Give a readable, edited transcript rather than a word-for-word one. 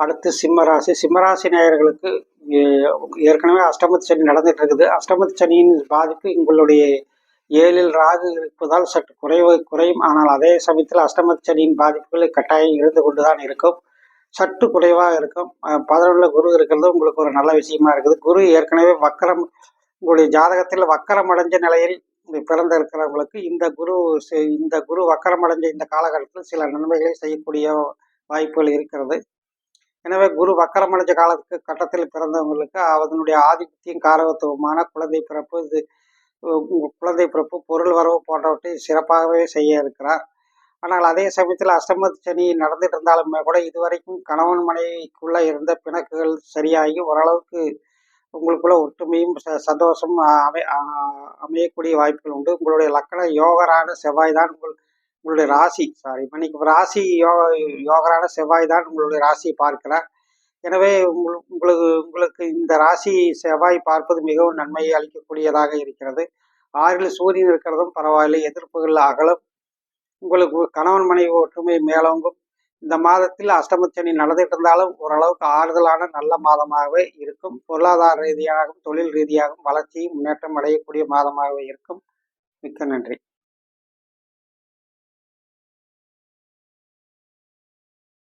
அடுத்து சிம்மராசி. சிம்மராசி நேயர்களுக்கு ஏற்கனவே அஷ்டமத்து சனி நடந்துட்டு இருக்குது. அஷ்டமத்து சனியின் பாதிப்பு உங்களுடைய 7ல் ராகு இருப்பதால் சற்று குறையும். ஆனால் அதே சமயத்தில் அஷ்டமத்து சனியின் பாதிப்புகள் கட்டாயம் இருந்து கொண்டுதான் இருக்கும். சற்று குறைவாக இருக்கும். 11ல் குரு இருக்கிறது உங்களுக்கு ஒரு நல்ல விஷயமா இருக்குது. குரு ஏற்கனவே வக்கரம், உங்களுடைய ஜாதகத்தில் வக்கரம் அடைஞ்ச நிலையில் பிறந்த இருக்கிறவங்களுக்கு இந்த குரு வக்கரம் அடைஞ்ச இந்த காலகட்டத்தில் சில நன்மைகளை செய்யக்கூடிய வாய்ப்புகள் இருக்கிறது. எனவே குரு வக்கரமடைஞ்ச கட்டத்தில் பிறந்தவங்களுக்கு அதனுடைய ஆதிபத்தியம் காரகத்துவமான குழந்தை பிறப்பு, பொருள் வரவு போன்றவற்றை சிறப்பாகவே செய்ய இருக்கிறார். ஆனால் அதே சமயத்தில் அஷ்டமத்து சனி நடந்துட்டு இருந்தாலுமே கூட இதுவரைக்கும் கணவன் மனைவிக்குள்ள இருந்த பிணக்குகள் சரியாகி ஓரளவுக்கு உங்களுக்குள்ள ஒற்றுமையும் சந்தோஷம் அமையக்கூடிய வாய்ப்புகள் உண்டு. உங்களுடைய லக்கண யோகரான செவ்வாய் தான் உங்களுடைய ராசி யோகரான செவ்வாய் தான் உங்களுடைய ராசியை பார்க்கிறார். எனவே உங்களுக்கு இந்த ராசி செவ்வாய் பார்ப்பது மிகவும் நன்மையை அளிக்கக்கூடியதாக இருக்கிறது. 6ல் சூரியன் இருக்கிறதும் பரவாயில்லை, எதிர்ப்புகள் அகலும், உங்களுக்கு கணவன் மனைவி ஒற்றுமை மேலோங்கும். இந்த மாதத்தில் அஷ்டமத்து சனி நடந்துட்டு இருந்தாலும் ஓரளவுக்கு ஆறுதலான நல்ல மாதமாகவே இருக்கும். பொருளாதார ரீதியாகவும் தொழில் ரீதியாகவும் வளர்ச்சியும் முன்னேற்றம் அடையக்கூடிய மாதமாகவே இருக்கும். மிக்க நன்றி.